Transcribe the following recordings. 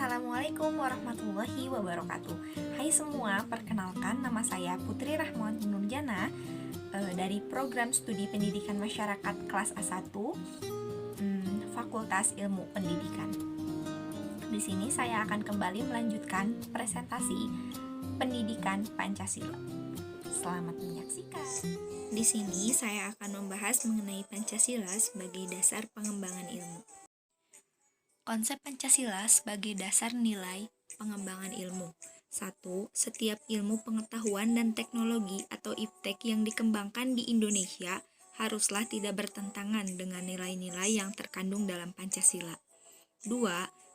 Assalamualaikum warahmatullahi wabarakatuh. Hai semua, perkenalkan nama saya Putri Rahmawati Nurjana dari Program Studi Pendidikan Masyarakat kelas A1 Fakultas Ilmu Pendidikan. Di sini saya akan kembali melanjutkan presentasi pendidikan Pancasila. Selamat menyaksikan. Di sini saya akan membahas mengenai Pancasila sebagai dasar pengembangan ilmu. Konsep Pancasila sebagai dasar nilai pengembangan ilmu. 1. Setiap ilmu pengetahuan dan teknologi atau IPTEK yang dikembangkan di Indonesia haruslah tidak bertentangan dengan nilai-nilai yang terkandung dalam Pancasila. 2.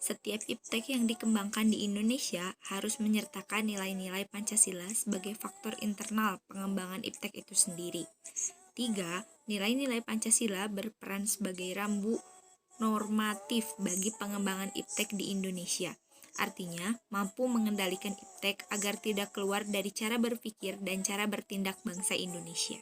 Setiap IPTEK yang dikembangkan di Indonesia harus menyertakan nilai-nilai Pancasila sebagai faktor internal pengembangan IPTEK itu sendiri. 3. Nilai-nilai Pancasila berperan sebagai rambu normatif bagi pengembangan IPTEK di Indonesia. Artinya, mampu mengendalikan IPTEK agar tidak keluar dari cara berpikir dan cara bertindak bangsa Indonesia.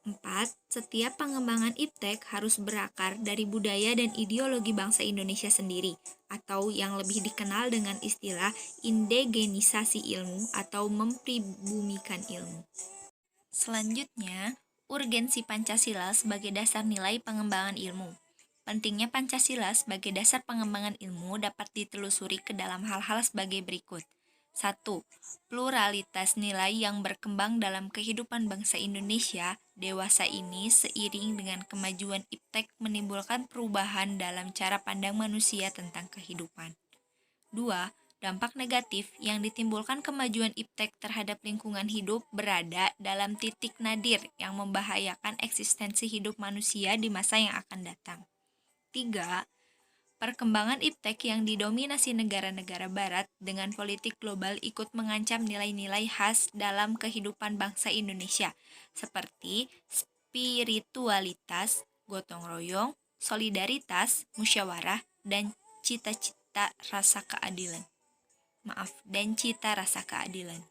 4. Setiap pengembangan IPTEK harus berakar dari budaya dan ideologi bangsa Indonesia sendiri, atau yang lebih dikenal dengan istilah indigenisasi ilmu atau mempribumikan ilmu. Selanjutnya, urgensi Pancasila sebagai dasar nilai pengembangan ilmu. Pentingnya Pancasila sebagai dasar pengembangan ilmu dapat ditelusuri ke dalam hal-hal sebagai berikut. 1. Pluralitas nilai yang berkembang dalam kehidupan bangsa Indonesia dewasa ini seiring dengan kemajuan IPTEK menimbulkan perubahan dalam cara pandang manusia tentang kehidupan. 2. Dampak negatif yang ditimbulkan kemajuan IPTEK terhadap lingkungan hidup berada dalam titik nadir yang membahayakan eksistensi hidup manusia di masa yang akan datang. 3. Perkembangan IPTEK yang didominasi negara-negara barat dengan politik global ikut mengancam nilai-nilai khas dalam kehidupan bangsa Indonesia, seperti spiritualitas, gotong royong, solidaritas, musyawarah, dan cita rasa keadilan.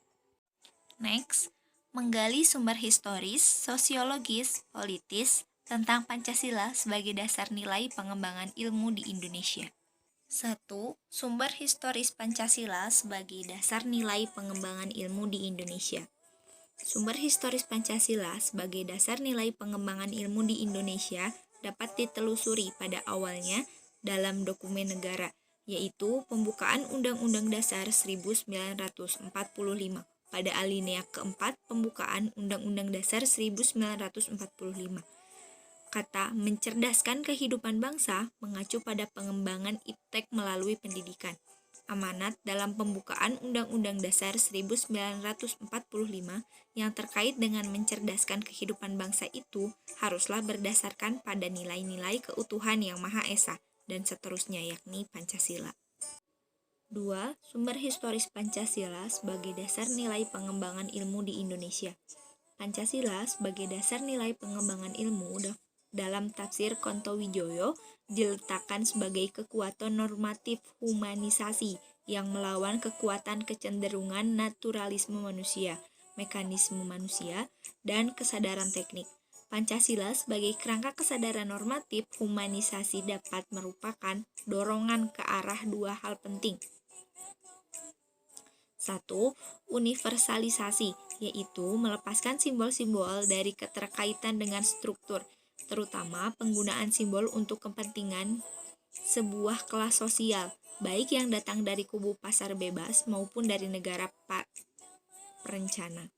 Next, menggali sumber historis, sosiologis, politis, tentang Pancasila sebagai dasar nilai pengembangan ilmu di Indonesia. 1. Sumber historis Pancasila sebagai dasar nilai pengembangan ilmu di Indonesia. Sumber historis Pancasila sebagai dasar nilai pengembangan ilmu di Indonesia dapat ditelusuri pada awalnya dalam dokumen negara, yaitu Pembukaan Undang-Undang Dasar 1945. Pada alinea keempat Pembukaan Undang-Undang Dasar 1945. Kata mencerdaskan kehidupan bangsa mengacu pada pengembangan IPTEK melalui pendidikan. Amanat dalam pembukaan Undang-Undang Dasar 1945 yang terkait dengan mencerdaskan kehidupan bangsa itu haruslah berdasarkan pada nilai-nilai keutuhan yang Maha Esa dan seterusnya, yakni Pancasila. 2. Sumber historis Pancasila sebagai dasar nilai pengembangan ilmu di Indonesia. Pancasila sebagai dasar nilai pengembangan ilmu dalam tafsir Kontowijoyo diletakkan sebagai kekuatan normatif humanisasi yang melawan kekuatan kecenderungan naturalisme manusia, mekanisme manusia, dan kesadaran teknik. Pancasila sebagai kerangka kesadaran normatif humanisasi dapat merupakan dorongan ke arah dua hal penting. 1. Universalisasi, yaitu melepaskan simbol-simbol dari keterkaitan dengan struktur, terutama penggunaan simbol untuk kepentingan sebuah kelas sosial, baik yang datang dari kubu pasar bebas maupun dari negara perencana.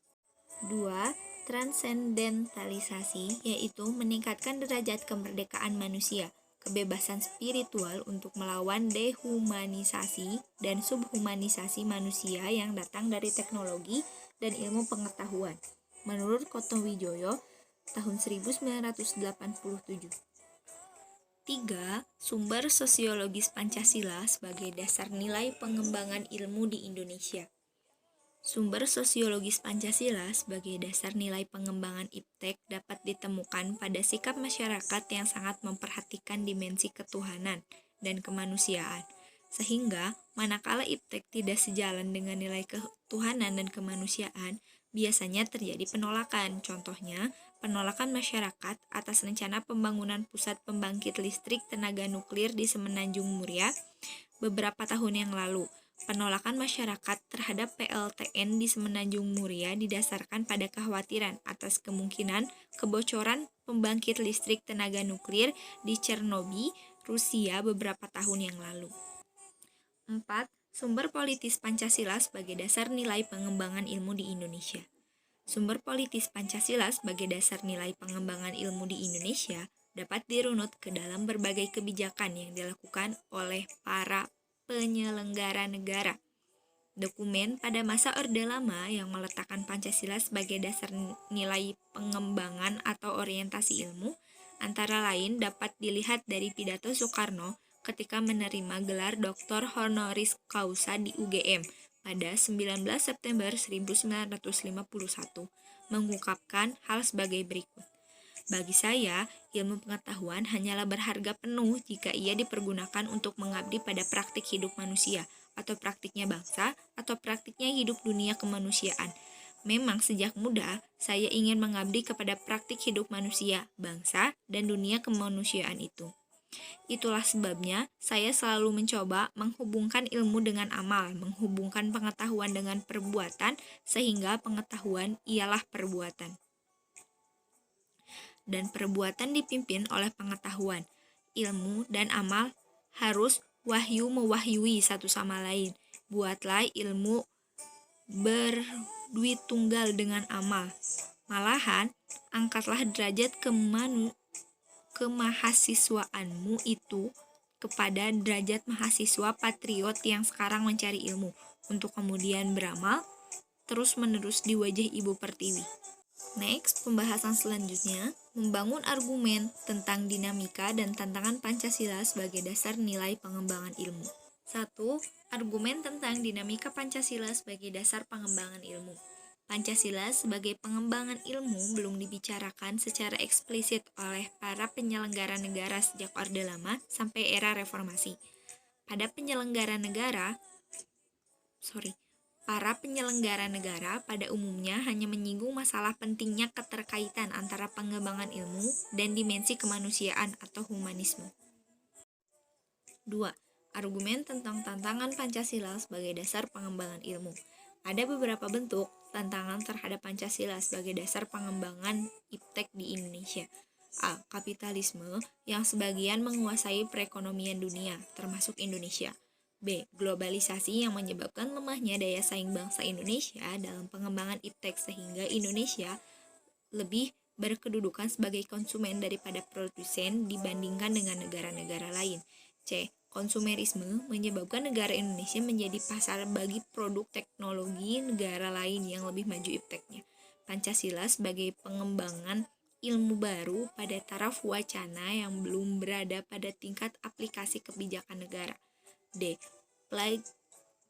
2. Transendentalisasi, yaitu meningkatkan derajat kemerdekaan manusia, kebebasan spiritual untuk melawan dehumanisasi dan subhumanisasi manusia yang datang dari teknologi dan ilmu pengetahuan. Menurut Kontowijoyo, tahun 1987. 3. Sumber sosiologis Pancasila sebagai dasar nilai pengembangan ilmu di Indonesia. Sumber sosiologis Pancasila sebagai dasar nilai pengembangan IPTEK dapat ditemukan pada sikap masyarakat yang sangat memperhatikan dimensi ketuhanan dan kemanusiaan, sehingga manakala IPTEK tidak sejalan dengan nilai ketuhanan dan kemanusiaan, biasanya terjadi penolakan. Contohnya, penolakan masyarakat atas rencana pembangunan pusat pembangkit listrik tenaga nuklir di Semenanjung Muria, beberapa tahun yang lalu. Penolakan masyarakat terhadap PLTN di Semenanjung Muria didasarkan pada kekhawatiran atas kemungkinan kebocoran pembangkit listrik tenaga nuklir di Chernobyl, Rusia beberapa tahun yang lalu. 4. Sumber politis Pancasila sebagai dasar nilai pengembangan ilmu di Indonesia. Sumber politis Pancasila sebagai dasar nilai pengembangan ilmu di Indonesia dapat dirunut ke dalam berbagai kebijakan yang dilakukan oleh para penyelenggara negara. Dokumen pada masa Orde Lama yang meletakkan Pancasila sebagai dasar nilai pengembangan atau orientasi ilmu, antara lain dapat dilihat dari pidato Soekarno ketika menerima gelar Doktor Honoris Causa di UGM pada 19 September 1951, mengungkapkan hal sebagai berikut. Bagi saya, ilmu pengetahuan hanyalah berharga penuh jika ia dipergunakan untuk mengabdi pada praktik hidup manusia, atau praktiknya bangsa, atau praktiknya hidup dunia kemanusiaan. Memang sejak muda, saya ingin mengabdi kepada praktik hidup manusia, bangsa, dan dunia kemanusiaan itu. Itulah sebabnya saya selalu mencoba menghubungkan ilmu dengan amal, menghubungkan pengetahuan dengan perbuatan, sehingga pengetahuan ialah perbuatan. Dan perbuatan dipimpin oleh pengetahuan. Ilmu dan amal harus wahyu mewahyui satu sama lain. Buatlah ilmu berduit tunggal dengan amal. Malahan, angkatlah derajat kemahasiswaanmu itu kepada derajat mahasiswa patriot yang sekarang mencari ilmu, untuk kemudian beramal terus-menerus di wajah Ibu Pertiwi. Next, pembahasan selanjutnya, membangun argumen tentang dinamika dan tantangan Pancasila sebagai dasar nilai pengembangan ilmu. 1. Argumen tentang dinamika Pancasila sebagai dasar pengembangan ilmu. Pancasila sebagai pengembangan ilmu belum dibicarakan secara eksplisit oleh para penyelenggara negara sejak Orde Lama sampai era Reformasi. Para penyelenggara negara pada umumnya hanya menyinggung masalah pentingnya keterkaitan antara pengembangan ilmu dan dimensi kemanusiaan atau humanisme. 2. Argumen tentang tantangan Pancasila sebagai dasar pengembangan ilmu. Ada beberapa bentuk tantangan terhadap Pancasila sebagai dasar pengembangan iptek di Indonesia. A. Kapitalisme yang sebagian menguasai perekonomian dunia, termasuk Indonesia. B. Globalisasi yang menyebabkan lemahnya daya saing bangsa Indonesia dalam pengembangan iptek sehingga Indonesia lebih berkedudukan sebagai konsumen daripada produsen dibandingkan dengan negara-negara lain. C. Konsumerisme menyebabkan negara Indonesia menjadi pasar bagi produk teknologi negara lain yang lebih maju ipteknya. Pancasila sebagai pengembangan ilmu baru pada taraf wacana yang belum berada pada tingkat aplikasi kebijakan negara. D.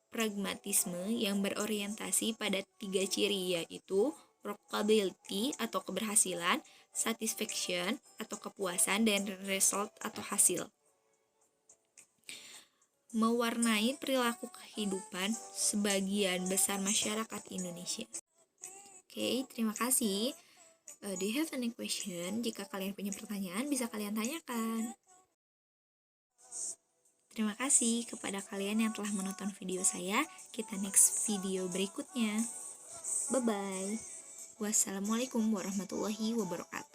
Pragmatisme yang berorientasi pada 3 ciri, yaitu workability atau keberhasilan, satisfaction atau kepuasan, dan result atau hasil. Mewarnai perilaku kehidupan sebagian besar masyarakat Indonesia. Oke, terima kasih. Do you have any question? Jika kalian punya pertanyaan, bisa kalian tanyakan. Terima kasih kepada kalian yang telah menonton video saya. Kita next video berikutnya. Bye-bye. Wassalamualaikum warahmatullahi wabarakatuh.